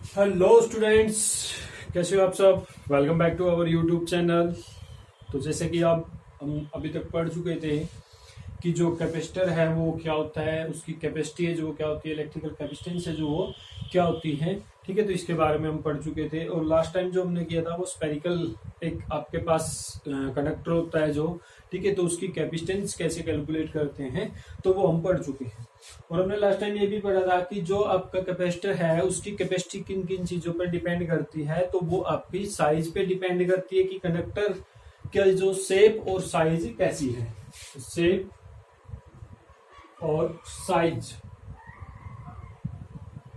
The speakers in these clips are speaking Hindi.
हेलो स्टूडेंट्स, कैसे हो आप सब। Welcome back to our YouTube channel. तो जैसे कि आप हम अभी तक पढ़ चुके थे कि जो कैपेसिटर है वो क्या होता है, उसकी कैपेसिटी है जो क्या होती है, इलेक्ट्रिकल कैपेसिटेंस है जो वो क्या होती है। ठीक है, तो इसके बारे में हम पढ़ चुके थे। और लास्ट टाइम जो हमने किया था वो स्पेरिकल एक आपके पास कंडक्टर होता है जो, ठीक है, तो उसकी कैपेसिटेंस कैसे कैलकुलेट करते हैं तो वो हम पढ़ चुके हैं। और हमने लास्ट टाइम ये भी पढ़ा था कि जो आपका कैपेसिटर है उसकी कैपेसिटी किन किन चीजों पर डिपेंड करती है। तो वो आपकी साइज पे डिपेंड करती है कि कंडक्टर का जो शेप और साइज कैसी है। शेप और साइज,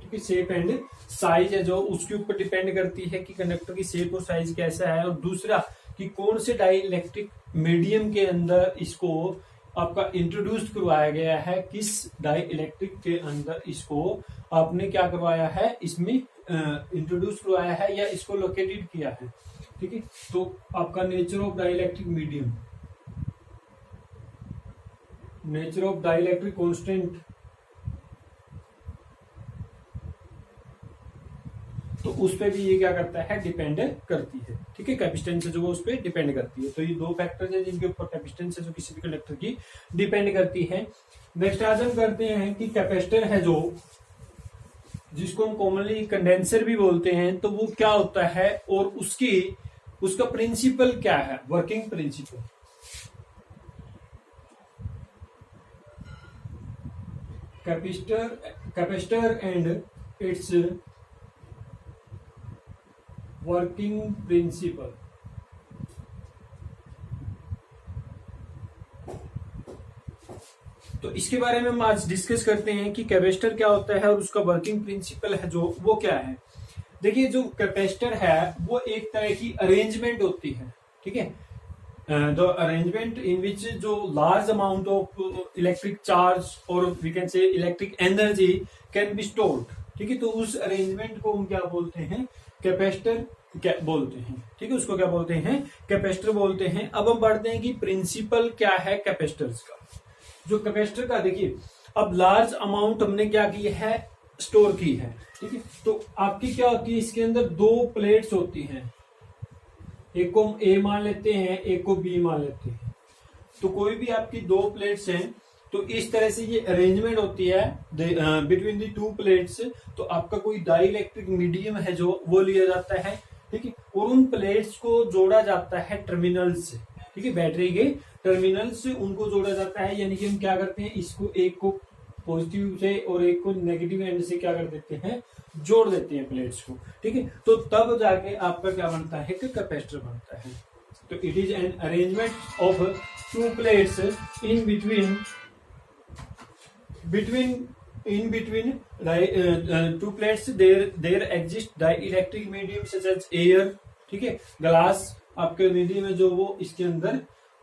ठीक है, शेप एंड साइज है जो उसके ऊपर डिपेंड करती है कि कंडक्टर की शेप और साइज कैसा है। और दूसरा कि कौन से डाई इलेक्ट्रिक मीडियम के अंदर इसको आपका इंट्रोड्यूस करवाया गया है, किस डाई इलेक्ट्रिक के अंदर इसको आपने क्या करवाया है, इसमें इंट्रोड्यूस करवाया है या इसको लोकेटेड किया है। ठीक है, तो आपका nature of dielectric medium, nature of dielectric constant, तो उस पर भी ये क्या करता है, डिपेंड करती है। ठीक है, कैपेसिटेंस जो वो उस पर डिपेंड करती है। तो ये दो फैक्टर्स हैं जिनके ऊपर कैपेसिटेंस है जो किसी भी कंडक्टर की डिपेंड करती है। नेक्स्ट आज हम करते हैं कि कैपेसिटर है जो, जिसको हम कॉमनली कंडेंसर भी बोलते हैं, तो वो क्या होता है और उसका प्रिंसिपल क्या है, working principle. Capacitor and it's working principal. तो इसके बारे में हम आज डिस्कस करते हैं कि कैपेसिटर क्या होता है और उसका वर्किंग प्रिंसिपल है जो वो क्या है। देखिए, जो कैपेसिटर है वो एक तरह की अरेंजमेंट होती है। ठीक है, द अरेंजमेंट इन विच जो large amount of electric charge और we can say electric energy can be stored. ठीक है, तो उस अरेंजमेंट को हम क्या बोलते हैं, कैपेसिटर क्या बोलते हैं। ठीक है, उसको क्या बोलते हैं, कैपेसिटर बोलते हैं। अब हम पढ़ते हैं कि प्रिंसिपल क्या है कैपेसिटर्स का। जो कैपेसिटर का, देखिए, अब लार्ज अमाउंट हमने क्या की है, स्टोर की है। ठीक है, तो आपकी क्या होती है, इसके अंदर दो प्लेट्स होती हैं, एक को हम ए मान लेते हैं, एक को बी मान लेते हैं। तो कोई भी आपकी दो प्लेट्स हैं तो इस तरह से ये अरेंजमेंट होती है बिटवीन दी टू प्लेट्स। तो आपका कोई डाई इलेक्ट्रिक मीडियम है जो वो लिया जाता है। ठीक है, और उन प्लेट्स को जोड़ा जाता है टर्मिनल से। ठीक है, बैटरी के टर्मिनल से उनको जोड़ा जाता है, यानी कि हम क्या करते हैं, इसको एक को पॉजिटिव से और एक को नेगेटिव एंड से क्या कर देते हैं, जोड़ देते हैं प्लेट्स को। ठीक है, तो तब जाके आपका क्या बनता है कि कैपेसिटर बनता है। तो it is an arrangement of to plates in between two plates there exist dielectric medium such as air। ठीक है, ग्लास आपके मीडियम में जो वो इसके अंदर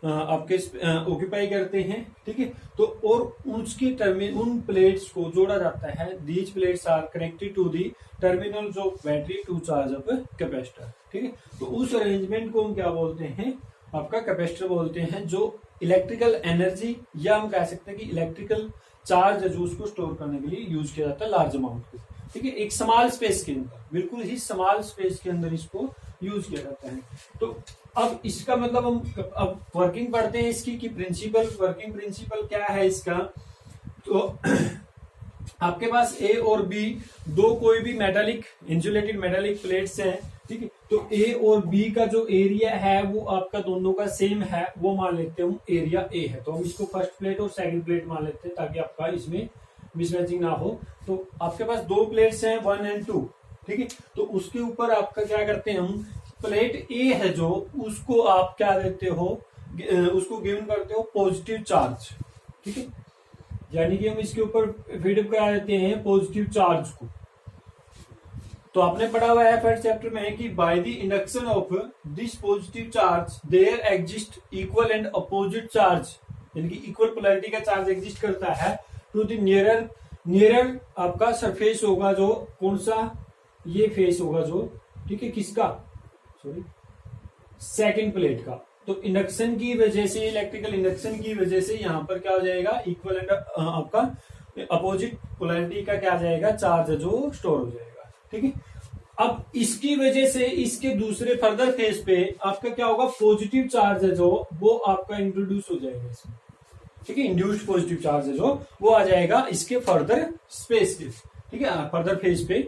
आपके ऑक्यूपाई करते हैं। ठीक है, तो और उसकी उन प्लेट्स को जोड़ा जाता है। These plates are connected to the terminals of battery to charge up capacitor. ठीक है, तो उस अरेंजमेंट को हम क्या बोलते हैं, आपका कैपेसिटर बोलते हैं, जो इलेक्ट्रिकल एनर्जी या हम कह सकते हैं कि इलेक्ट्रिकल चार्ज है जो उसको स्टोर करने के लिए यूज किया जाता है लार्ज अमाउंट को। ठीक है, एक स्मॉल स्पेस के अंदर, बिल्कुल ही स्मॉल स्पेस के अंदर इसको यूज किया जाता है। तो अब इसका मतलब हम अब वर्किंग पढ़ते हैं इसकी कि प्रिंसिपल, वर्किंग प्रिंसिपल क्या है इसका। तो आपके पास ए और बी दो कोई भी मेटालिक इंसुलेटेड मेटालिक प्लेट्स हैं। ठीक है, तो ए और बी का जो एरिया है वो आपका दोनों का सेम है, वो मान लेते हैं हम एरिया ए है। तो हम इसको फर्स्ट प्लेट और सेकंड प्लेट मान लेते हैं ताकि आपका इसमें मिसमैचिंग ना हो। तो आपके पास दो प्लेट्स हैं 1 और 2। ठीक है, तो उसके ऊपर आपका क्या करते हैं, हम प्लेट ए है जो उसको आप क्या देते हो, उसको गिवन करते हो पॉजिटिव चार्ज। ठीक है, यानी कि हम इसके ऊपर फीडअप करा देते हैं पॉजिटिव चार्ज को। तो आपने पढ़ा हुआ है फर्स्ट चैप्टर में कि by the induction of this positive charge there exist equal and opposite charge, यानी कि इक्वल पोलैरिटी का चार्ज एग्जिस्ट करता है टू द नियरर आपका सरफेस होगा, जो कौन सा, ये फेस होगा जो, ठीक है, किसका, सॉरी, सेकंड प्लेट का। तो इंडक्शन की वजह से, इलेक्ट्रिकल इंडक्शन की वजह से यहां पर क्या हो जाएगा, इक्वल एंड आपका अपोजिट पोलैरिटी का क्या आ जाएगा, चार्ज जो स्टोर हो जाएगा। ठीक है, अब इसकी वजह से इसके दूसरे फर्दर फेज पे आपका क्या होगा, पॉजिटिव चार्ज है जो वो आपका इंट्रोड्यूस हो जाएगा इसमें, ठीक है। इंड्यूस्ड पॉजिटिव चार्ज है जो वो आ जाएगा इसके फर्दर स्पेस के, ठीक है, फर्दर फेज पे।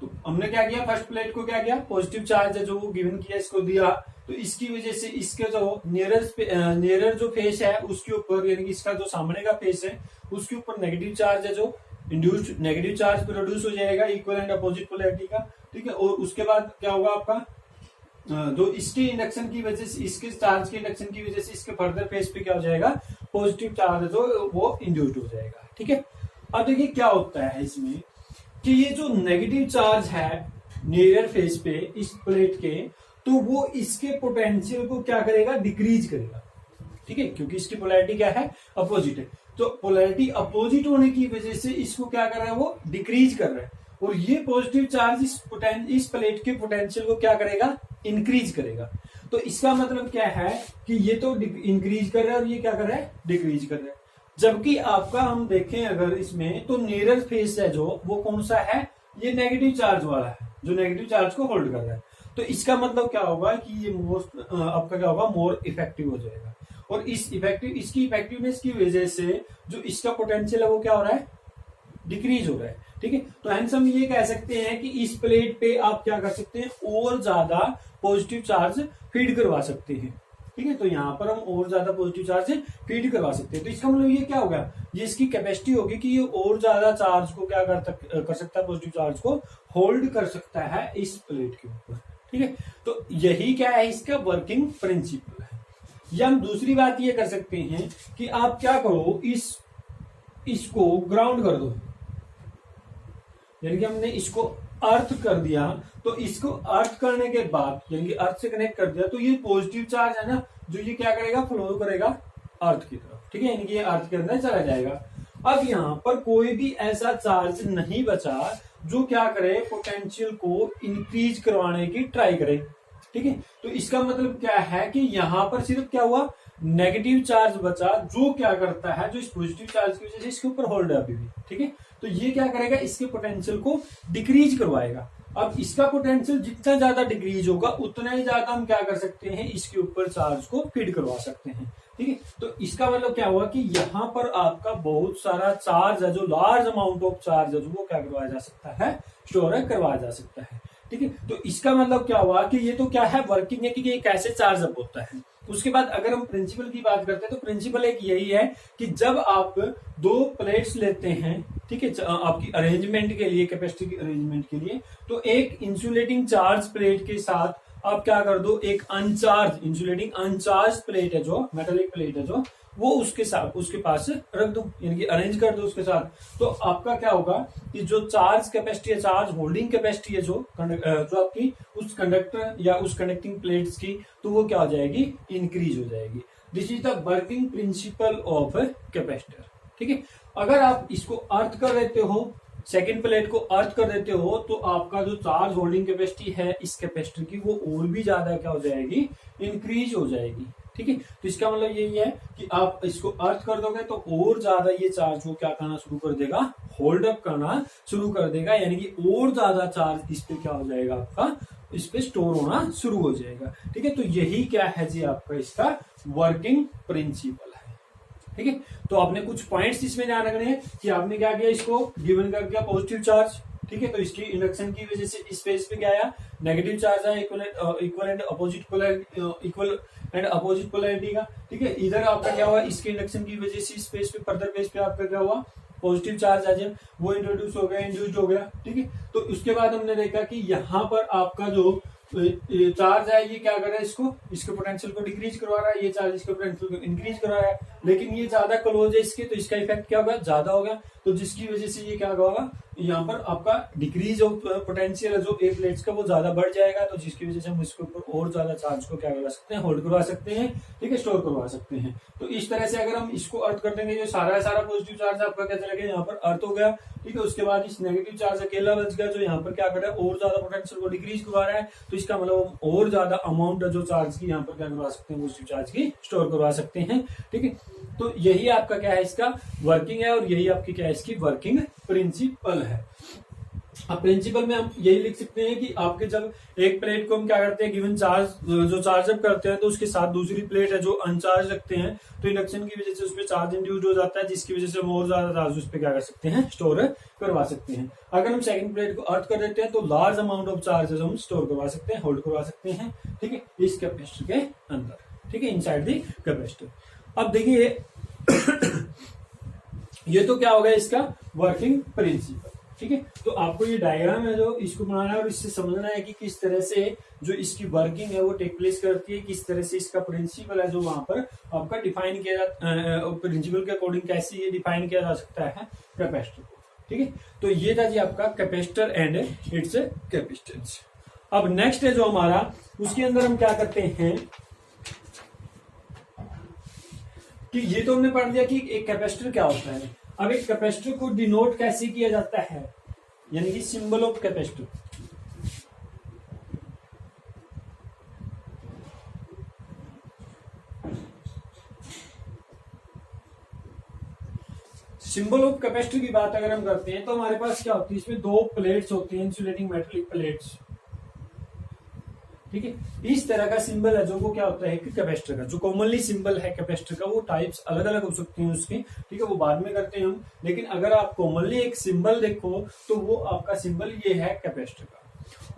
तो हमने क्या किया, फर्स्ट प्लेट को क्या किया, पॉजिटिव चार्ज है जो वो गिवन किया, इसको दिया, तो इसकी वजह से इसके जो नियरर जो फेस है उसके ऊपर, यानी कि इसका जो सामने का फेस है उसके ऊपर नेगेटिव चार्ज है जो इंड्यूस्ड नेगेटिव चार्ज प्रोड्यूस हो जाएगा इक्वल एंड अपोजिट पोलैरिटी का, ठीक है। और उसके बाद क्या होगा आपका, जो इसके इंडक्शन की वजह से, इसके चार्ज के इंडक्शन की वजह से इसके फर्दर फेस पे क्या हो जाएगा, पॉजिटिव चार्ज जो वो इंड्यूस्ड हो जाएगा, ठीक है। अब देखिए क्या होता है इसमें कि ये जो नेगेटिव चार्ज है नियर फेस पे इस प्लेट के, तो वो इसके पोटेंशियल को क्या करेगा, डिक्रीज करेगा, ठीक है, क्योंकि इसकी पोलैरिटी क्या है, अपोजिट है। तो पोलैरिटी अपोजिट होने की वजह से इसको क्या कर रहा है, वो डिक्रीज कर रहा है, और ये पॉजिटिव चार्ज इस प्लेट के पोटेंशियल को क्या करेगा, इंक्रीज करेगा। तो इसका मतलब क्या है कि ये तो इंक्रीज कर रहा है और ये क्या कर रहा है, डिक्रीज कर रहा है। जबकि आपका हम देखें अगर इसमें, तो नियरर फेस है जो वो कौन सा है, ये नेगेटिव चार्ज वाला है जो नेगेटिव चार्ज को होल्ड कर रहा है। तो इसका मतलब क्या होगा कि ये आपका क्या होगा, मोर इफेक्टिव हो जाएगा, और इसकी इफेक्टिवनेस की वजह से जो इसका पोटेंशियल है वो क्या हो रहा है, डिक्रीज हो रहा है, ठीक है। तो हेंस हम ये कह सकते हैं कि इस प्लेट पे आप क्या कर सकते हैं, और ज्यादा पॉजिटिव चार्ज फीड करवा सकते हैं, ठीक है। तो यहाँ पर हम और ज्यादा पॉजिटिव चार्ज फीड करवा सकते हैं। तो इसका मतलब ये क्या होगा, ये इसकी कैपेसिटी होगी कि ये और ज्यादा चार्ज को क्या कर सकता है, पॉजिटिव चार्ज को होल्ड कर सकता है इस प्लेट के ऊपर, ठीक है। तो यही क्या है, इसका वर्किंग प्रिंसिपल है। या हम दूसरी बात ये कर सकते हैं कि आप क्या करो, इसको ग्राउंड कर दो, यानी कि हमने इसको अर्थ कर दिया, तो इसको अर्थ करने के बाद, यानी कि अर्थ से कनेक्ट कर दिया, तो ये पॉजिटिव चार्ज है ना, जो ये क्या करेगा, फ्लो करेगा अर्थ की तरफ, ठीक है, यानी कि ये अर्थ के अंदर चला जाएगा। अब यहाँ पर कोई भी ऐसा चार्ज नहीं बचा जो क्या करे, पोटेंशियल को इंक्रीज करवाने की ट्राई करे, ठीक है। तो इसका मतलब क्या है कि यहाँ पर सिर्फ क्या हुआ, नेगेटिव चार्ज बचा जो क्या करता है, जो इस पॉजिटिव चार्ज की वजह से इसके ऊपर होल्ड है अभी भी, ठीक है। तो ये क्या करेगा, इसके पोटेंशियल को डिक्रीज करवाएगा। अब इसका पोटेंशियल जितना ज्यादा डिक्रीज होगा उतना ही ज्यादा हम क्या कर सकते हैं, इसके ऊपर चार्ज को फीड करवा सकते हैं, ठीक है। तो इसका मतलब क्या हुआ कि यहाँ पर आपका बहुत सारा चार्ज है, जो लार्ज अमाउंट ऑफ चार्ज है जो वो क्या करवाया जा सकता है, स्टोर करवाया जा सकता है, ठीक है। तो इसका मतलब क्या हुआ कि ये तो क्या है, वर्किंग है कि ये कैसे चार्ज अप होता है। उसके बाद अगर हम प्रिंसिपल की बात करते हैं, तो प्रिंसिपल एक यही है कि जब आप दो प्लेट्स लेते हैं, ठीक है, आपकी अरेंजमेंट के लिए, कैपेसिटी के अरेंजमेंट के लिए, तो एक इंसुलेटिंग चार्ज प्लेट के साथ आप क्या कर दो, एक इंसुलेटिंग अनचार्ज प्लेट है जो मेटालिक प्लेट है जो वो उसके पास रख दो, यानी कि अरेंज कर दो उसके साथ। तो आपका क्या होगा कि जो चार्ज कैपेसिटी है, चार्ज होल्डिंग कैपेसिटी है जो आपकी उस कंडक्टर या उस कनेक्टिंग प्लेट्स की, तो वो क्या हो जाएगी, इंक्रीज हो जाएगी। This is the working principle of capacitor, ठीक है। अगर आप इसको अर्थ कर देते हो, सेकेंड प्लेट को अर्थ कर देते हो, तो आपका जो चार्ज होल्डिंग कैपेसिटी है इस कैपेसिटर की, वो और भी ज्यादा क्या हो जाएगी, इंक्रीज हो जाएगी, ठीक है। तो इसका मतलब यही है कि आप इसको अर्थ कर दोगे तो और ज्यादा ये चार्ज को क्या करना शुरू कर देगा, होल्ड अप करना शुरू कर देगा, यानी कि और ज्यादा चार्ज इस पे क्या हो जाएगा, आपका इस पे स्टोर होना शुरू हो जाएगा, ठीक है। तो यही क्या है जी, आपका इसका वर्किंग प्रिंसिपल है, ठीक है। तो आपने कुछ पॉइंट्स इसमें ध्यान रखने हैं कि आपने क्या किया, इसको गिवन कर दिया पॉजिटिव चार्ज, ठीक है। तो इसकी इंडक्शन की वजह से इस फेस पे क्या आया, नेगेटिव चार्ज है, इक्वल एंड अपोजिट पोलैरिटी का, ठीक है। इधर आपका क्या हुआ, इसके इंडक्शन की वजह से इस फेस पे, फर्दर फेस पे आपका क्या हुआ, पॉजिटिव चार्ज है जब वो इंट्रोड्यूस हो गया, इंड्यूस्ड हो गया, ठीक है। तो उसके बाद हमने देखा कि यहाँ पर आपका जो चार्ज है ये क्या कर रहा है, इसके पोटेंशियल को डिक्रीज करवा रहा है, ये चार्ज इसके पोटेंशियल को इंक्रीज करवा रहा है, लेकिन ये ज्यादा क्लोज है इसके, तो इसका इफेक्ट क्या होगा, ज्यादा होगा, तो जिसकी वजह से ये क्या होगा, यहाँ पर आपका डिक्रीज ऑफ पोटेंशियल है जो ए प्लेट्स का, वो ज्यादा बढ़ जाएगा, तो जिसकी वजह से हम इसके ऊपर और ज्यादा चार्ज को क्या करवा सकते हैं, होल्ड करवा सकते हैं, ठीक है, स्टोर करवा सकते हैं। तो इस तरह से अगर हम इसको अर्थ कर देंगे, जो सारा पॉजिटिव चार्ज आपका क्या चला गया, यहाँ पर अर्थ हो गया, ठीक है। उसके बाद इस नेगेटिव चार्ज अकेला बच गया, जो यहाँ पर क्या कर रहा है, और ज्यादा पोटेंशियल को डिक्रीज करवा रहा है, तो इसका मतलब और ज्यादा अमाउंट जो चार्ज की यहाँ पर क्या करवा सकते हैं, पॉजिटिव चार्ज की स्टोर करवा सकते हैं, ठीक है। तो यही आपका क्या है, इसका वर्किंग है, और यही आपकी क्या है, इसकी वर्किंग प्रिंसिपल है। अब प्रिंसिपल में हम यही लिख सकते हैं कि आपके जब एक प्लेट को हम क्या करते हैं, गिवन चार्ज जो चार्ज अप करते हैं तो उसके साथ दूसरी प्लेट है जो अनचार्ज रखते हैं, तो इंडक्शन की वजह से उसमें चार्ज इंड्यूस हो जाता है, जिसकी वजह से हम और ज्यादा चार्ज उस पर क्या कर सकते हैं, स्टोर करवा सकते हैं। अगर हम सेकंड प्लेट को अर्थ कर देते हैं तो लार्ज अमाउंट ऑफ चार्जेस हम स्टोर करवा सकते हैं, होल्ड करवा सकते हैं, ठीक है, इस कैपेसिटर के अंदर, ठीक है, इनसाइड द कैपेसिटर। अब देखिए ये तो क्या हो गया इसका वर्किंग प्रिंसिपल, ठीक है। तो आपको ये डायग्राम है जो इसको बनाना है और इससे समझना है कि किस तरह से जो इसकी वर्किंग है वो टेक प्लेस करती है, किस तरह से इसका प्रिंसिपल है जो वहां पर आपका डिफाइन किया जाता, प्रिंसिपल के अकॉर्डिंग कैसे ये डिफाइन किया जा सकता है कैपेसिटर को, ठीक है। तो ये था जी आपका कैपेसिटर एंड इट्स कैपेसिटेंस। अब नेक्स्ट है जो हमारा, उसके अंदर हम क्या करते हैं कि ये तो हमने पढ़ दिया कि एक कैपेसिटर क्या होता है। अब एक कैपेसिटर को डिनोट कैसे किया जाता है, यानी कि symbol of capacitor. Symbol of capacitor की बात अगर हम करते हैं तो हमारे पास क्या होती है, इसमें दो प्लेट्स होती हैं, इंसुलेटिंग मेटलिक प्लेट्स, ठीक है। इस तरह का सिंबल है जो वो क्या होता है कि कैपेसिटर का जो कॉमनली सिंबल है कैपेसिटर का, वो टाइप्स अलग अलग हो सकती हैं उसकी, ठीक है, वो बाद में करते हैं हम। लेकिन अगर आप कॉमनली एक सिंबल देखो तो वो आपका सिंबल ये है कैपेसिटर का।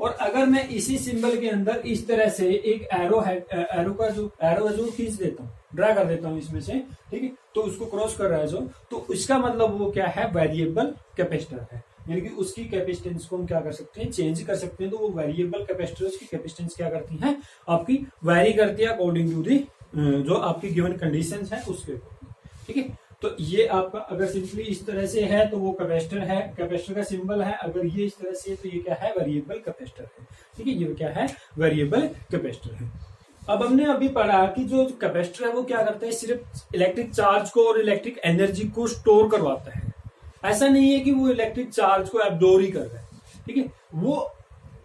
और अगर मैं इसी सिंबल के अंदर इस तरह से एक एरो है, एरो का जो एरो है जो खींच देता हूँ, ड्रा कर देता हूँ इसमें से, ठीक है, तो उसको क्रॉस कर रहा है जो, तो इसका मतलब वो क्या है, वेरिएबल कैपेसिटर है, यानी कि उसकी कैपेसिटेंस को हम क्या कर सकते हैं, चेंज कर सकते हैं। तो वो वेरिएबल कैपेसिटर उसकी कैपेसिटेंस क्या करती है, आपकी वैरी करती है अकॉर्डिंग टू दी जो आपकी गिवन कंडीशंस है उसके अकॉर्डिंग, ठीक है। तो ये आपका अगर सिंपली इस तरह से है तो वो कैपेसिटर है, कैपेसिटर का सिंबल है। अगर ये इस तरह से है तो ये क्या है, वेरिएबल कैपेसिटर है, ठीक है, ये क्या है, वेरिएबल कैपेसिटर है। अब हमने अभी पढ़ा कि जो कैपेसिटर है वो क्या करता है, सिर्फ इलेक्ट्रिक चार्ज को और इलेक्ट्रिक एनर्जी को स्टोर करवाता है। ऐसा नहीं है कि वो इलेक्ट्रिक चार्ज को एब्जॉर्ब ही कर रहा है, ठीक है। वो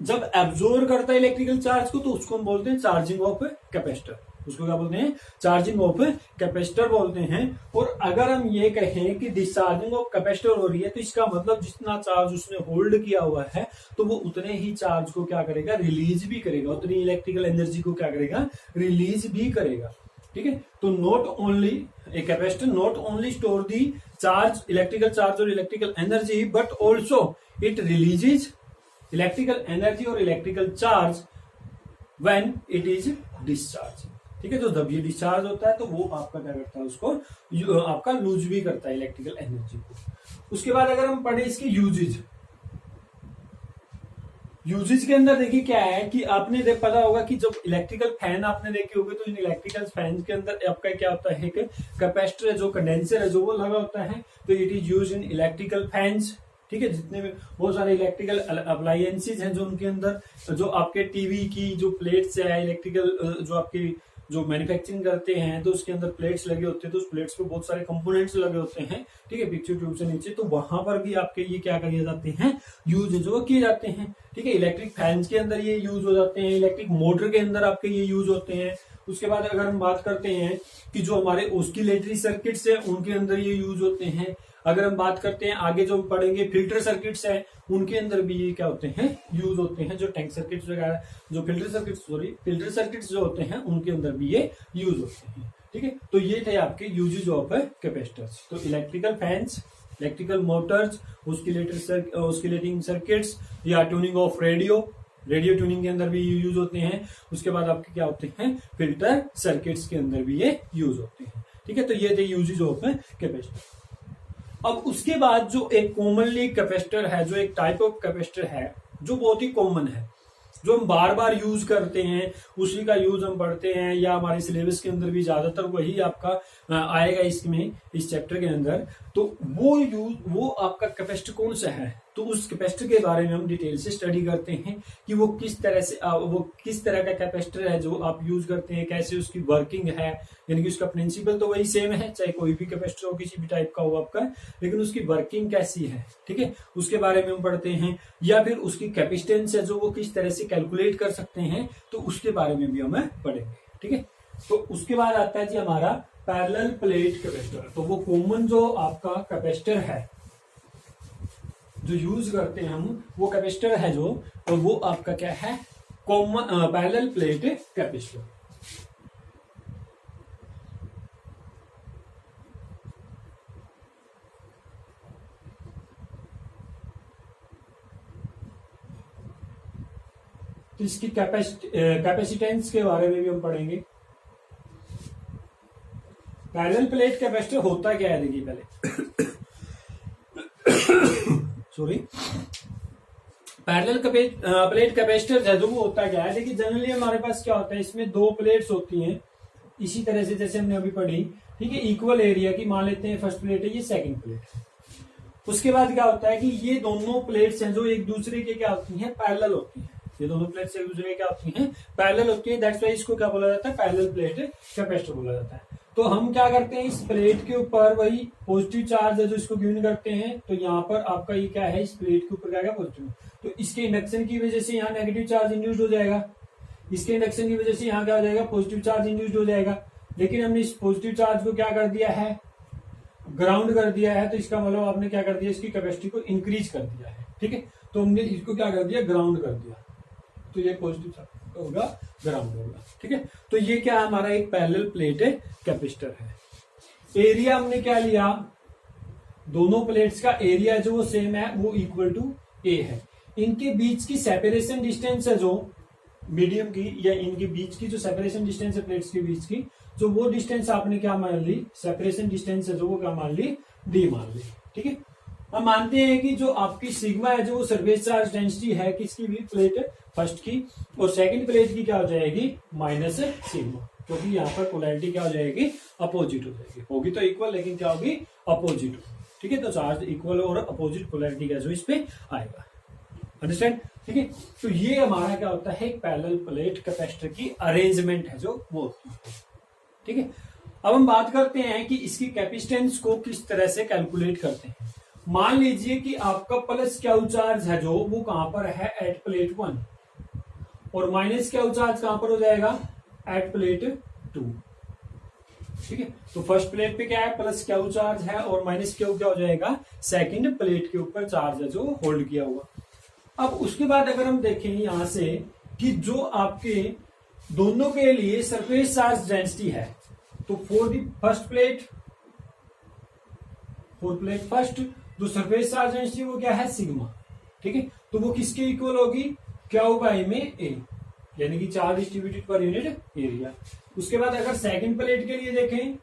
जब एब्जॉर्ब करता है इलेक्ट्रिकल चार्ज को तो उसको हम बोलते हैं चार्जिंग ऑफ कैपेसिटर, उसको क्या बोलते हैं, चार्जिंग ऑफ कैपेसिटर बोलते हैं। और अगर हम ये कहें कि डिस्चार्जिंग ऑफ कैपेसिटर हो रही है तो इसका मतलब जितना चार्ज उसने होल्ड किया हुआ है तो वो उतने ही चार्ज को क्या करेगा, रिलीज भी करेगा, उतनी इलेक्ट्रिकल एनर्जी को क्या करेगा, रिलीज भी करेगा, ठीक है। तो not only a capacitor not only store the charge, electrical charge और electrical energy, but also it releases electrical energy और electrical charge when it is discharge, ठीक है। तो जब ये डिस्चार्ज होता है तो वो आपका क्या करता है, उसको आपका लूज भी करता है इलेक्ट्रिकल एनर्जी को। उसके बाद अगर हम पढ़े इसके यूजेज, यूजेज के अंदर देखिए क्या है कि आपने पता होगा कि जब इलेक्ट्रिकल फैन आपने देखे होंगे तो इन इलेक्ट्रिकल फैन के अंदर आपका क्या होता है कि कैपेसिटर है जो कंडेंसर है जो वो लगा होता है, तो it is use in electrical fans, ठीक है। जितने भी बहुत सारे इलेक्ट्रिकल अप्लायंसेज हैं जो उनके अंदर, जो आपके टीवी की जो प्लेट्स है, इलेक्ट्रिकल जो आपकी जो मैन्युफैक्चरिंग करते हैं तो उसके अंदर प्लेट्स लगे होते हैं, तो उस प्लेट्स पे बहुत सारे कंपोनेंट्स लगे होते हैं, ठीक है, पिक्चर ट्यूब से नीचे, तो वहां पर भी आपके ये क्या किए जाते हैं, यूज जो किए जाते हैं, ठीक है। इलेक्ट्रिक फैंस के अंदर ये यूज हो जाते हैं, इलेक्ट्रिक मोटर के अंदर आपके ये यूज होते हैं। उसके बाद अगर हम बात करते हैं कि जो हमारे ऑस्किलेटरी सर्किट्स है उनके अंदर ये यूज होते हैं। अगर हम बात करते हैं आगे जो पढ़ेंगे फिल्टर सर्किट्स है उनके अंदर भी ये क्या होते हैं, यूज होते हैं। जो टैंक सर्किट्स वगैरह, जो फिल्टर सर्किट्स जो होते हैं उनके अंदर भी ये यूज होते हैं, ठीक है। तो ये थे आपके यूजेज ऑफ कैपेसिटर्स। तो electrical fans, electrical Motors, oscillating circuits या ट्यूनिंग ऑफ रेडियो ट्यूनिंग के अंदर भी यूज होते हैं। उसके बाद आपके क्या होते हैं, फिल्टर सर्किट्स के अंदर भी ये यूज होते हैं, ठीक है। तो ये थे यूजेज ऑफ कैपेसिटर। अब उसके बाद जो एक कॉमनली कैपेसिटर है, जो एक टाइप ऑफ कैपेसिटर है जो बहुत ही कॉमन है, जो हम बार बार यूज करते हैं, उसी का यूज हम पढ़ते हैं, या हमारे सिलेबस के अंदर भी ज्यादातर वही आपका आएगा इसमें, इस चैप्टर के अंदर। तो वो आपका कैपेसिटर कौन सा है, तो उस कैपेसिटर के बारे में हम डिटेल से स्टडी करते हैं कि वो किस तरह का कैपेसिटर है जो आप यूज करते हैं, कैसे उसकी वर्किंग है, यानी कि उसका प्रिंसिपल तो वही सेम है, चाहे कोई भी कैपेसिटर हो, किसी भी टाइप का हो आपका, लेकिन उसकी वर्किंग कैसी है, ठीक है, उसके बारे में हम पढ़ते हैं। या फिर उसकी कैपेसिटेंस है जो वो किस तरह से कैलकुलेट कर सकते हैं, तो उसके बारे में भी हमें पढ़ेंगे, ठीक है। तो उसके बाद आता है जी हमारा पैरेलल प्लेट कैपेसिटर। तो वो कॉमन जो आपका कैपेसिटर है, जो यूज करते हैं हम वो कैपेसिटर है जो, और वो आपका क्या है, कॉमन पैरेलल प्लेट कैपेसिटर। तो इसकी कैपेसिटेंस के बारे में भी हम पढ़ेंगे। पैरेलल प्लेट कैपेसिटर होता क्या है, देखिए पहले सॉरी, पैरेलल प्लेट कैपेसिटर है जो वो होता क्या है, देखिए जनरली हमारे पास क्या होता है, इसमें दो प्लेट्स होती हैं इसी तरह से जैसे हमने अभी पढ़ी, ठीक है, इक्वल एरिया की, मान लेते हैं फर्स्ट प्लेट है, ये सेकंड प्लेट है। उसके बाद क्या होता है कि ये दोनों प्लेट्स हैं जो एक दूसरे के क्या होती हैं, पैरेलल होती हैं। ये दोनों प्लेट्स एक दूसरे के क्या होती हैं, पैरेलल होती है। दैट्स वाई इसको क्या बोला जाता है, पैरेलल प्लेट कैपेसिटर बोला जाता है। तो हम क्या करते हैं, इस प्लेट के ऊपर वही पॉजिटिव चार्ज है जो इसको गिवन करते हैं, तो यहाँ पर आपका ये क्या है, इस प्लेट के ऊपर क्या है, पॉजिटिव। तो इसके इंडक्शन की वजह से यहाँ नेगेटिव चार्ज इंड्यूस्ड हो जाएगा, इसके इंडक्शन की वजह से यहाँ क्या हो जाएगा, पॉजिटिव चार्ज इंड्यूस्ड हो जाएगा। लेकिन हमने इस पॉजिटिव चार्ज को क्या कर दिया है, ग्राउंड कर दिया है, तो इसका मतलब आपने क्या कर दिया, इसकी कैपेसिटी को इंक्रीज कर दिया है, ठीक है। तो हमने इसको क्या कर दिया, ग्राउंड कर दिया, तो ये पॉजिटिव चार्ज होगा, ग्राउंड होगा, ठीक है। तो ये क्या हमारा एक पैरेलल प्लेट कैपेसिटर है। एरिया हमने क्या लिया, दोनों प्लेट्स का एरिया जो वो सेम है, वो इक्वल टू ए है। इनके बीच की सेपरेशन डिस्टेंस है जो मीडियम की, या इनके बीच की जो सेपरेशन डिस्टेंस है प्लेट्स के बीच की, जो वो डिस्टेंस आपने क्या मान ली, सेपरेशन डिस्टेंस है जो वो क्या मान ली, डी मान ली, ठीक है। हम मानते हैं कि जो आपकी सिग्मा है जो वो सरफेस चार्ज डेंसिटी है किसकी भी, प्लेट फर्स्ट की, और सेकंड प्लेट की क्या हो जाएगी, माइनस सिग्मा, क्योंकि यहाँ पर पोलैरिटी क्या हो जाएगी, अपोजिट हो जाएगी। होगी तो इक्वल, लेकिन क्या होगी, अपोजिट, ठीक है। तो चार्ज इक्वल और अपोजिट पोलैरिटी का जो इस पे आएगा, अंडरस्टैंड, ठीक है। तो ये हमारा क्या होता है, पैरेलल प्लेट कैपेसिटर की अरेंजमेंट है जो वो होती है, ठीक है। अब हम बात करते हैं कि इसकी कैपेसिटेंस को किस तरह से कैलकुलेट करते हैं। मान लीजिए कि आपका प्लस क्यू चार्ज है जो वो कहां पर है, एट प्लेट 1, और माइनस क्यू चार्ज कहां पर हो जाएगा, एट प्लेट 2, ठीक है। तो फर्स्ट प्लेट पे क्या है, प्लस क्यू चार्ज है, और माइनस क्यू क्या हो जाएगा, सेकंड प्लेट के ऊपर चार्ज है जो होल्ड किया हुआ। अब उसके बाद अगर हम देखें यहां से कि जो आपके दोनों के लिए सरफेस चार्ज डेंसिटी है, तो for the first plate, for plate first, जो सरफेस चार्ज डेंसिटी वो क्या है, सिग्मा, ठीक है। तो वो किसके इक्वल होगी, क्यू बाई में ए, यानी कि charge distributed per unit area. उसके बाद अगर सेकंड प्लेट के लिए देखें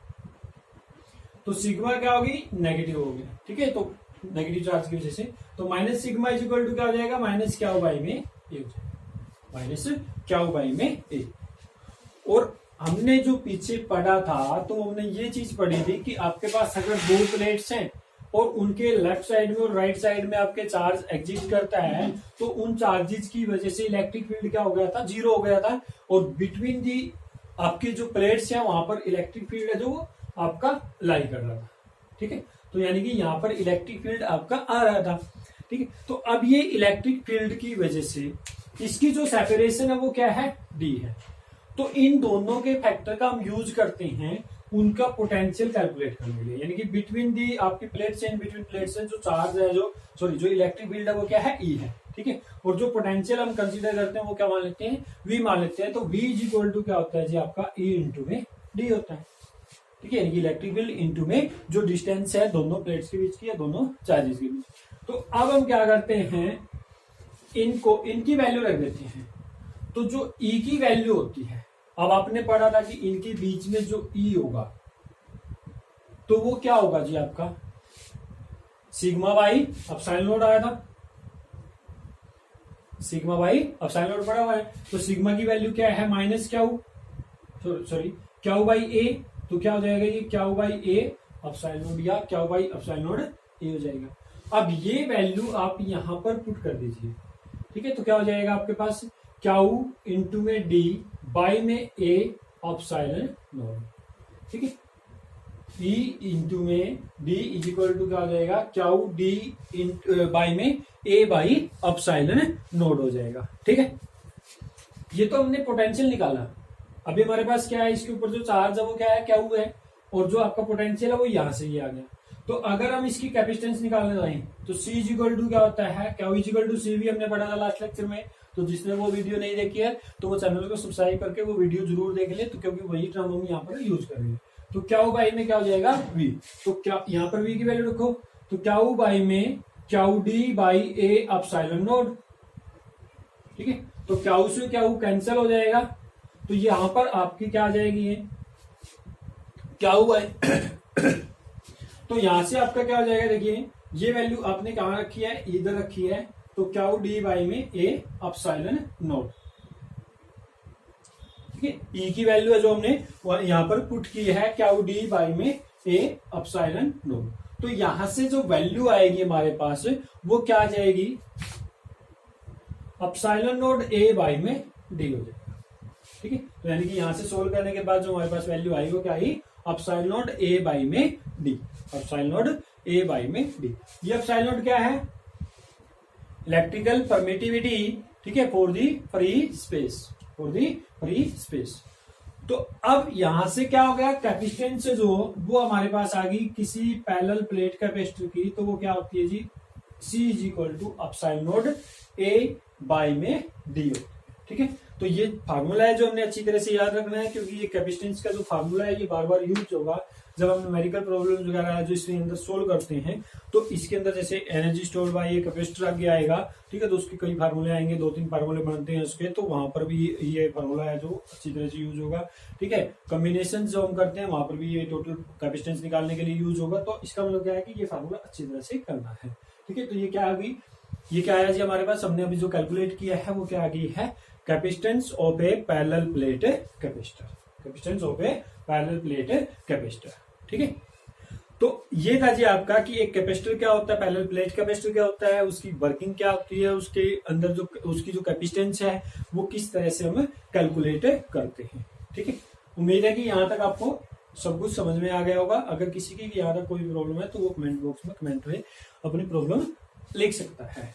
तो सिग्मा क्या होगी, नेगेटिव होगी, ठीक है। तो नेगेटिव चार्ज की वजह से, तो minus sigma is equal to क्या हो जाएगा, माइनस क्यू बाई में ए हो जाएगा, माइनस क्यू बाई में ए। और हमने जो पीछे पढ़ा था, तो हमने ये चीज पढ़ी थी कि आपके पास अगर दो प्लेट्स हैं और उनके लेफ्ट साइड में और राइट साइड में आपके चार्ज एग्जिस्ट करता है, तो उन चार्जेस की वजह से इलेक्ट्रिक फील्ड क्या हो गया था, जीरो हो गया था, और बिटवीन दी आपकी जो प्लेट्स हैं वहां पर इलेक्ट्रिक फील्ड है जो आपका लाई कर रहा था, ठीक है। तो यानी कि यहाँ पर इलेक्ट्रिक फील्ड आपका आ रहा था, ठीक है। तो अब ये इलेक्ट्रिक फील्ड की वजह से इसकी जो सेपरेशन है वो क्या है, डी है। तो इन दोनों के फैक्टर का हम यूज करते हैं उनका पोटेंशियल कैलकुलेट करने के लिए, यानी कि बिटवीन दी आपकी प्लेट्स एंड बिटवीन प्लेट्स जो चार्ज है, जो इलेक्ट्रिक फील्ड है वो क्या है, ई है, ठीक है। और जो पोटेंशियल हम कंसीडर करते हैं वो क्या मान लेते हैं, वी मान लेते हैं। तो वी इज इक्वल टू क्या होता है जी, आपका ई इंटू में डी होता है, ठीक है। यानी कि इलेक्ट्रिक फील्ड इंटू में जो डिस्टेंस है दोनों प्लेट्स के बीच की या दोनों चार्जेस के बीच। तो अब हम क्या करते हैं, इनकी वैल्यू रख देते हैं। तो जो ई की वैल्यू होती है, अब आपने पढ़ा था कि इनके बीच में जो ई होगा तो वो क्या होगा जी, आपका सिग्मा बाई एप्सिलॉन नॉट आया था, सिग्मा बाई एप्सिलॉन नॉट पढ़ा हुआ है। तो सिग्मा की वैल्यू क्या है, minus Q, sorry Q by A, तो क्या हो जाएगा ये Q by A epsilon naught, या Q by epsilon naught A हो जाएगा। अब ये वैल्यू आप यहां पर पुट कर दीजिए, ठीक है। तो क्या हो जाएगा आपके पास, क्यू इंटू में डी बाई में ए एप्सिलॉन नॉट, ठीक है। ई इंटू में डी इज इक्वल टू क्या हो जाएगा, क्यू डी बाई में ए बाई एप्सिलॉन नॉट हो जाएगा, ठीक है। ये तो हमने पोटेंशियल निकाला। अभी हमारे पास क्या है, इसके ऊपर जो चार्ज है वो क्या है, क्यू है, और जो आपका पोटेंशियल है वो यहां से ये आ गया। तो अगर हम इसकी कैपेसिटेंस निकालने जाएं तो C इज इक्वल टू क्या होता है, Q is equal to C भी हमने पढ़ा था लास्ट लेक्चर में। तो जिसने वो वीडियो नहीं देखी है तो वो चैनल को सब्सक्राइब करके वो वीडियो जरूर देख ले, तो क्योंकि वही टर्म हम यहाँ पर यूज करेंगे। तो Q बाई में क्या हो जाएगा V, तो क्या यहाँ पर V की वैल्यू रखो, तो Q बाई में QD by A epsilon node, ठीक है। तो Q से Q कैंसिल हो जाएगा, तो यहां पर आपकी क्या आ जाएगी ये Q बाई तो यहां से आपका क्या हो जाएगा, देखिए ये वैल्यू आपने कहां रखी है, इधर रखी है, तो QD बाई में A एप्सिलॉन नोड, ठीक है। E की वैल्यू है जो हमने यहां पर पुट की है QD बाई में A एप्सिलॉन नोड। तो यहां से जो वैल्यू आएगी हमारे पास वो क्या आ जाएगी, एप्सिलॉन नोड A बाई में D हो जाएगा, ठीक है। तो यानी कि यहां से सोल्व करने के बाद जो हमारे पास वैल्यू आई वो क्या आई, एप्सिलॉन नोड A बाई में D, epsilon nought A by में D। ये एप्सिलॉन नोड क्या है, इलेक्ट्रिकल परमिटिविटी, ठीक है, for the free space, for the free space. तो अब यहां से क्या हो गया, कैपेसिटेंस जो वो हमारे पास आ गई किसी पैरेलल प्लेट कैपेसिटर की, तो वो क्या होती है जी, C is equal to epsilon nought A by में D होती है, ठीक है। तो ये फार्मूला है जो हमने अच्छी तरह से याद रखना है, क्योंकि ये कैपेसिटेंस का जो फार्मूला है ये बार बार यूज होगा जब हम न्यूमेरिकल प्रॉब्लम्स वगैरह है जो इसके अंदर सोल्व करते हैं। तो इसके अंदर जैसे एनर्जी स्टोर बाय ये कैपेसिटर आगे आएगा, ठीक है, तो उसके कई फार्मूले आएंगे, 2-3 फार्मूले बनते हैं उसके, तो वहां पर भी ये फार्मूला है जो अच्छी तरह से यूज होगा, ठीक है। कॉम्बिनेशन जो हम करते हैं वहां पर भी ये टोटल कैपेसिटेंस निकालने के लिए यूज होगा। तो इसका मतलब क्या है कि ये फार्मूला अच्छी तरह से करना है, ठीक है। तो ये क्या आ गई, ये क्या आया जी हमारे पास, हमने अभी जो कैलकुलेट किया है वो क्या आ गई है, capacitance of A parallel plate capacitor, capacitance of A parallel plate capacitor, ठीक है। तो ये था जी आपका कि एक कैपेसिटर क्या होता है, पैरेलल प्लेट कैपेसिटर क्या होता है, उसकी वर्किंग क्या होती है, उसके अंदर जो उसकी जो कैपेसिटेंस है वो किस तरह से हम कैलकुलेट करते हैं, ठीक है। उम्मीद है कि यहां तक आपको सब कुछ समझ में आ गया होगा। अगर किसी की यहाँ तक कोई प्रॉब्लम है तो वो कमेंट बॉक्स में कमेंट में अपनी प्रॉब्लम लिख सकता है।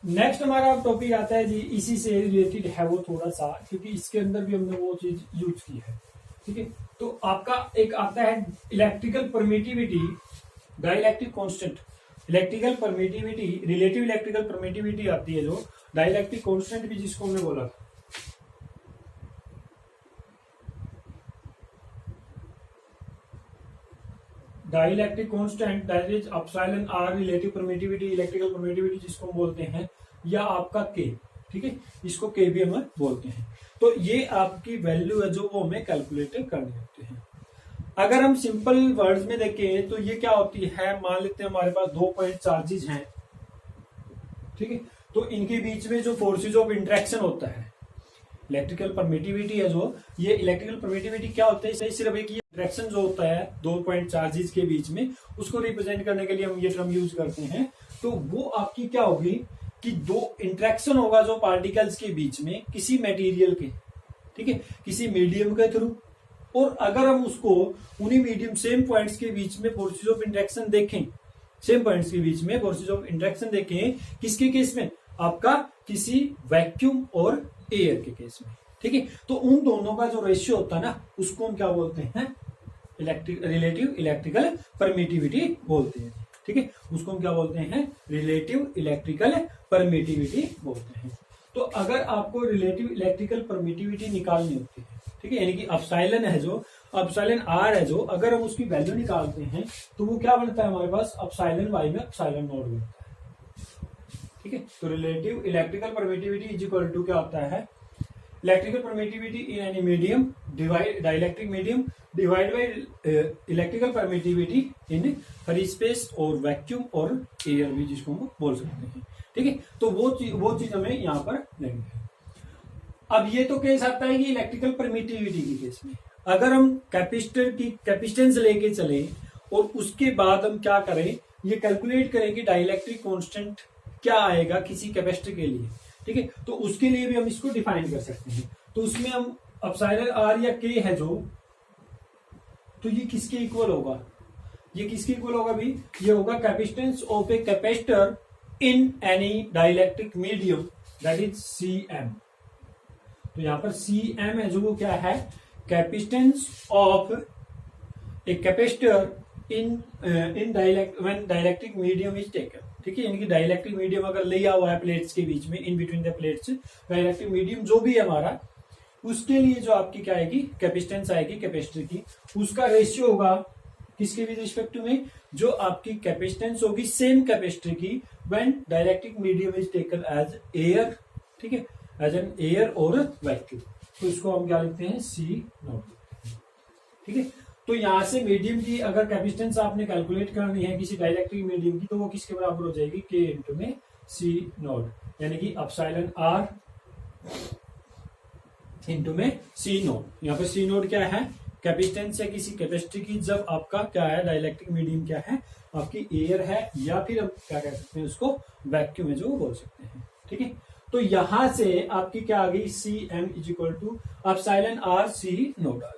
नेक्स्ट हमारा टॉपिक आता है जी, इसी से रिलेटेड है वो थोड़ा सा, क्योंकि इसके अंदर भी हमने वो चीज यूज की है, ठीक है। तो आपका एक आता है electrical permittivity, dielectric constant, electrical permittivity, relative electrical permittivity आती है जो, डाइलेक्ट्रिक कांस्टेंट भी जिसको हमने बोला था, dielectric constant that is epsilon r, relative permittivity, electrical permittivity जिसको हम बोलते हैं, या आपका के, ठीक है, इसको के भी हम बोलते हैं। तो ये आपकी वैल्यू है जो वो हमें कैलकुलेट करनी होती है। अगर हम सिंपल वर्ड्स में देखें तो ये क्या होती है, मान लेते हैं हमारे पास 2 पॉइंट चार्जेस हैं, ठीक है, तो इनके बीच में जो फोर्सेज ऑफ इंटरेक्शन होता है, इलेक्ट्रिकल परमिटिविटी है जो, ये इलेक्ट्रिकल परमिटिविटी क्या होता है, सिर्फ एक इंटरेक्शन जो होता है 2 पॉइंट चार्जेस के बीच में, उसको रिप्रेजेंट करने के लिए हम ये टर्म यूज करते हैं। तो वो आपकी क्या होगी कि 2 इंटरेक्शन होगा जो पार्टिकल्स के बीच में किसी मटेरियल के, ठीक है, किसी मीडियम के थ्रू, और अगर हम उसको उन्हीं मीडियम सेम पॉइंट्स के बीच में फोर्सेज ऑफ इंटरेक्शन देखें, सेम पॉइंट्स के बीच में फोर्सेज ऑफ इंटरेक्शन देखें, किसके केस में, आपका किसी वैक्यूम और एयर के केस में, ठीक है। तो उन दोनों का जो रेशियो होता है ना, उसको हम क्या बोलते हैं, रिलेटिव इलेक्ट्रिकल परमिटिविटी बोलते हैं, ठीक है, उसको हम क्या बोलते हैं, रिलेटिव इलेक्ट्रिकल परमिटिविटी बोलते हैं। तो अगर आपको रिलेटिव इलेक्ट्रिकल परमिटिविटी निकालनी होती है, ठीक है, यानी कि एप्सिलॉन है जो, एप्सिलॉन आर है जो, अगर हम उसकी वैल्यू निकालते हैं तो वो क्या बनता है हमारे पास, एप्सिलॉन वाई में एप्सिलॉन नॉट बनता है, ठीक है। तो relative electrical permittivity is equal to क्या होता है, electrical permittivity in any medium divide dielectric medium divide by electrical permittivity in free space और वैक्यूम और एयर भी जिसको हम बोल सकते हैं, ठीक है। तो वो चीज हमें यहाँ पर लेंगे। अब ये तो केस आता है कि इलेक्ट्रिकल परमिटिविटी के केस में अगर हम कैपेसिटर की कैपेसिटेंस लेके चले और उसके बाद हम क्या करें, ये कैलकुलेट करें कि डाइलेक्ट्रिक कांस्टेंट क्या आएगा किसी कैपेसिटर के लिए, ठीक है, तो उसके लिए भी हम इसको डिफाइन कर सकते हैं। तो उसमें हम एप्सिलॉन आर या के है जो, तो ये किसके इक्वल होगा, ये किसके इक्वल होगा भी, ये होगा capacitance of a capacitor in any dielectric medium that is CM। तो यहां पर CM है जो वो क्या है, capacitance of a capacitor in dielectric medium is taken, ठीक है, इनकी डाइलेक्ट्रिक मीडियम अगर लिया हुआ है प्लेट्स के बीच में, in between the plates, dielectric medium जो भी है हमारा, उसके लिए जो आपकी क्या आएगी, कैपेसिटेंस आएगी कैपेसिटर की, उसका रेशियो होगा किसके भी रिस्पेक्ट में, जो आपकी कैपेसिटेंस होगी सेम कैपेसिटर की when dielectric medium is taken as air, ठीक है, एज एन एयर और वैक्यूम। तो इसको हम क्या लिखते हैं, सी नॉट, ठीक है। तो यहां से मीडियम की अगर कैपेसिटेंस आपने कैलकुलेट करनी है किसी डाइलेक्ट्रिक मीडियम की, तो वो किसके बराबर हो जाएगी, के इंटू में सी नॉट, यानी कि एप्सिलॉन आर इंटू में सी नोट। यहाँ पे सी नोट क्या है, कैपेसिटेंस है किसी कैपेसिटर की जब आपका क्या है, डाइलेक्ट्रिक मीडियम क्या है, आपकी एयर है, या फिर हम क्या कह सकते हैं उसको, वैक्यूम है जो बोल सकते हैं, ठीक है। तो यहां से आपकी क्या आ गई, C M is equal to epsilon R C naught आ गया।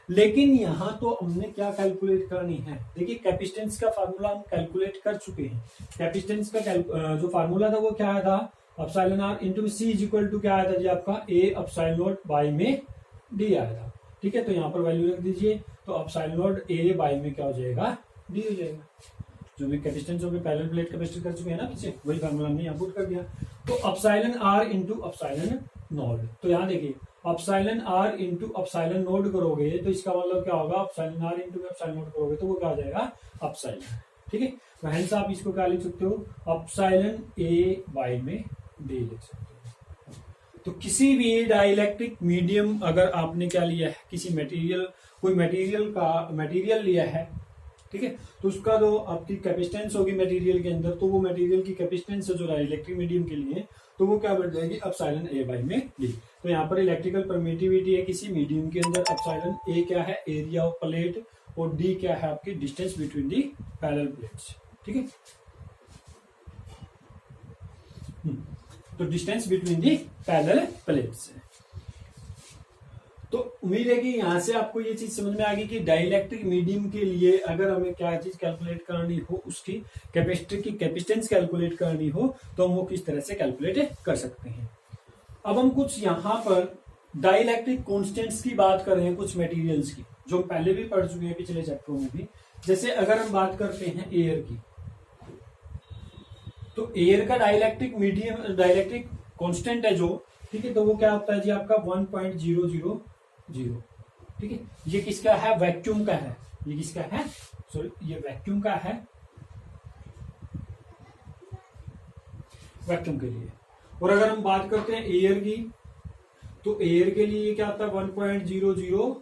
लेकिन यहां तो हमने क्या कैलकुलेट करनी है, देखिए कैपेसिटेंस का फार्मूला हम कैलकुलेट कर चुके हैं। कैपेसिटेंस का जो फार्मूला था वो क्या आया था, epsilon r into C is equal to क्या आया था जी आपका, ए एप्सिलॉन नॉट बाई में डी आया था, ठीक है। तो यहाँ पर वैल्यू रख दीजिए, तो एप्सिलॉन नॉट ए बाई में क्या हो जाएगा, डी हो जाएगा। जो भी कैपेसिटेंस होगी पैरेलल प्लेट कैपेसिटर कर चुके हैं ना पीछे, वही फार्मूला हमने यहाँ पुट कर दिया। तो epsilon r into epsilon nought, तो यहाँ देखिए epsilon r into epsilon nought करोगे तो इसका मतलब क्या होगा, epsilon r into epsilon nought करोगे तो वो क्या आ जाएगा, एप्सिलॉन, ठीक है। तो हेंस आप इसको क्या लिख सकते हो, एप्सिलॉन ए बाई में डी लिख सकते हो। तो किसी भी डाइलेक्ट्रिक मीडियम अगर आपने क्या लिया है, किसी मटेरियल, कोई मटेरियल लिया है, ठीक है, तो उसका जो आपकी कैपेसिटेंस होगी मटेरियल के अंदर, तो वो मटेरियल की कैपेसिटेंस है जो डाइलेक्ट्रिक मीडियम के लिए, तो वो क्या बढ़ जाएगी, एप्सिलॉन ए बाई में डी। तो यहाँ पर इलेक्ट्रिकल परमिटिविटी है किसी मीडियम के अंदर, एप्सिलॉन ए क्या है, एरिया ऑफ प्लेट, और डी क्या है आपकी distance between the parallel plates, ठीक है। तो distance between the parallel plates है। तो उम्मीद है कि यहां से आपको ये चीज समझ में आ गई कि डाइलेक्ट्रिक मीडियम के लिए अगर हमें क्या चीज कैलकुलेट करनी हो, उसकी कैपेसिटर की कैपेसिटेंस कैलकुलेट करनी हो, तो हम वो किस तरह से कैलकुलेट कर सकते हैं। अब हम कुछ यहां पर डाइलेक्ट्रिक कांस्टेंट्स की बात कर रहे हैं, कुछ मटेरियल्स की, जो हम पहले भी पढ़ चुके हैं पिछले चैप्टरों में भी। जैसे अगर हम बात करते हैं एयर की, तो एयर का डाइलेक्ट्रिक कांस्टेंट है जो, ठीक है, तो वो क्या होता है जी आपका 1.000, ठीक है। ये किसका है, वैक्यूम का है, ये किसका है, सॉरी ये वैक्यूम का है, वैक्यूम के लिए। और अगर हम बात करते हैं एयर की, तो एयर के लिए क्या होता है 1.006,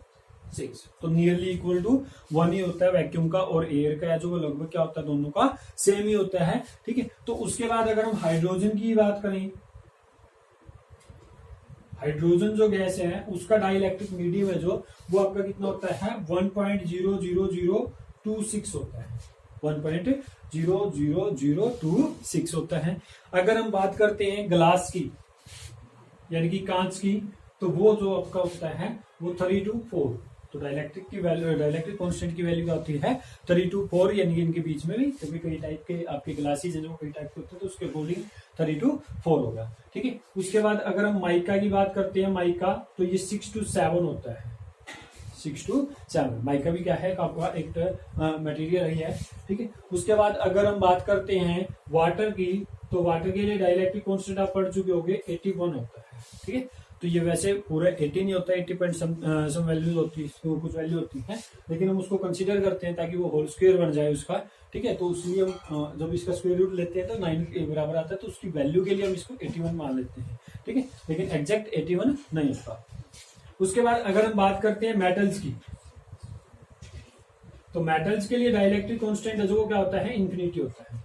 तो नियरली इक्वल टू 1 ही होता है वैक्यूम का और एयर का, जो लगभग क्या होता है दोनों का सेम ही होता है, ठीक है। तो उसके बाद अगर हम हाइड्रोजन की बात करें, हाइड्रोजन जो गैस है उसका डाइलेक्ट्रिक मीडियम है जो, वो आपका कितना होता है 1.00026 होता है, 1.00026 होता है। अगर हम बात करते हैं ग्लास की, यानी कि कांच की, तो वो जो आपका होता है वो 3 to 4, तो डाइलेक्ट्रिक की वैल्यू, डाइलेक्ट्रिक कांस्टेंट की वैल्यू क्या होती है 3 to 4, यानी कि इनके बीच में भी कभी कई टाइप के आपके ग्लासेस हैं जो कई टाइप के होते हैं, तो उसके अकॉर्डिंग 3 to 4 होगा, ठीक है। उसके बाद अगर हम माइका की बात करते हैं, माइका तो ये 6 to 7 होता है, 6 to 7। माइका भी क्या है आपका एक मटेरियल ही है, ठीक है। उसके बाद अगर हम बात करते हैं वाटर की, तो वाटर के लिए डाइलेक्ट्रिक कांस्टेंट आप पढ़ चुके होंगे 81 होता है, ठीक है। तो ये वैसे पूरा 80 नहीं होता, 80 पॉइंट सम वैल्यूज होती है, कुछ वैल्यू होती है, लेकिन हम उसको कंसीडर करते हैं ताकि वो होल स्क्वायर बन जाए उसका, ठीक है। तो इसलिए हम जब इसका स्क्वायर रूट लेते हैं तो 9 के बराबर आता है, तो उसकी वैल्यू के लिए हम इसको 81 मान लेते हैं, ठीक है, लेकिन एग्जैक्ट 81 नहीं होता। उसके बाद अगर हम बात करते हैं मेटल्स की, तो मेटल्स के लिए डाइलेक्ट्रिक कांस्टेंट जो क्या होता है इन्फिनिटी होता है।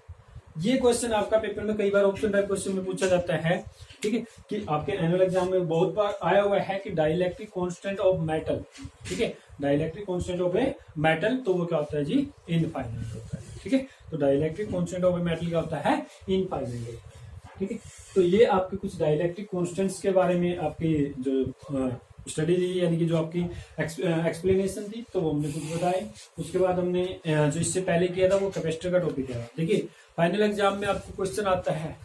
ये क्वेश्चन आपका पेपर में कई बार ऑप्शन टाइप क्वेश्चन में पूछा जाता है, ठीक है, कि आपके एनुअल एग्जाम में बहुत बार आया हुआ है कि डाइलेक्ट्रिक कांस्टेंट ऑफ मेटल, ठीक है, dielectric constant of a metal, तो वो क्या होता है जी इनफाइनाइट होता है, ठीक है। तो dielectric constant of a metal क्या होता है इनफाइनाइट होता है, ठीक है। तो ये आपके कुछ डाइलेक्ट्रिक कांस्टेंट्स के बारे में आपकी जो स्टडी दी, यानी कि जो आपकी एक्सप्लेनेशन थी, तो वो हमने कुछ बताए। उसके बाद हमने जो इससे पहले किया था वो कैपेसिटर का टॉपिक है। देखिए फाइनल एग्जाम में आपको क्वेश्चन आता है,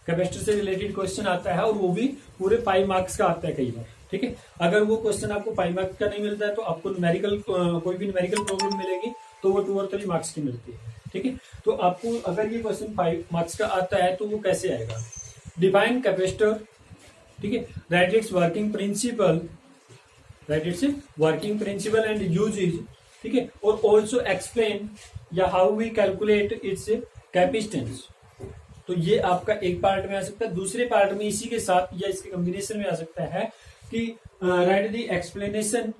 कैपेसिटर से रिलेटेड क्वेश्चन आता है, और वो भी पूरे 5 मार्क्स का आता है कई बार, ठीक है। अगर वो क्वेश्चन आपको 5 मार्क्स का नहीं मिलता है तो आपको न्यूमेरिकल कोई भी न्यूमेरिकल प्रॉब्लम मिलेगी, तो वो 2 और 3 मार्क्स की मिलती है। ठीक है, तो आपको अगर ये क्वेश्चन 5 मार्क्स का आता है तो वो कैसे आएगा? डिफाइन कैपेसिटर, ठीक है, write its working principle, write its working principle and uses, ठीक है, और ऑल्सो एक्सप्लेन या how we calculate its capacitance. तो ये आपका एक पार्ट में आ सकता है। दूसरे पार्ट में इसी के साथ या इसके कॉम्बिनेशन में आ सकता है कि right the explanation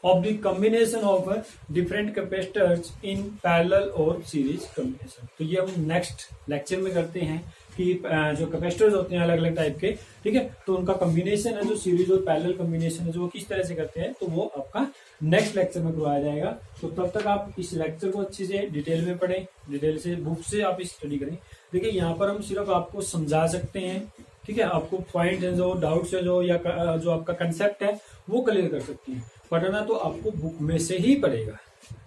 of the combination of different capacitors in parallel और सीरीज कॉम्बिनेशन। तो ये हम नेक्स्ट लेक्चर में करते हैं कि जो कैपेसिटर्स होते हैं अलग अलग टाइप के, ठीक है, तो उनका कॉम्बिनेशन है जो सीरीज और पैरेलल कॉम्बिनेशन है जो वो किस तरह से करते हैं, तो वो आपका नेक्स्ट लेक्चर में करवाया जाएगा। तो तब तक आप इस लेक्चर को अच्छे से डिटेल में पढ़ें, डिटेल से बुक से आप स्टडी करें। देखिए यहाँ पर हम सिर्फ आपको समझा सकते हैं, ठीक है, आपको पॉइंट है जो डाउट्स है जो या जो आपका कंसेप्ट है वो क्लियर कर सकते हैं। पढ़ना तो आपको बुक में से ही पड़ेगा,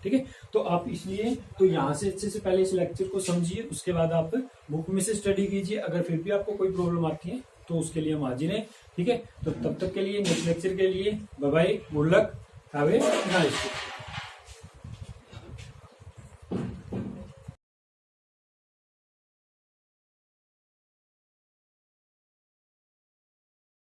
ठीक है। तो आप इसलिए तो यहाँ से अच्छे से पहले इस लेक्चर को समझिए, उसके बाद आप बुक में से स्टडी कीजिए। अगर फिर भी आपको कोई प्रॉब्लम आती है तो उसके लिए हम हाजिर हैं, ठीक है। तो तब तक के लिए नेक्स्ट लेक्चर के लिए bye bye, good luck, have a nice day.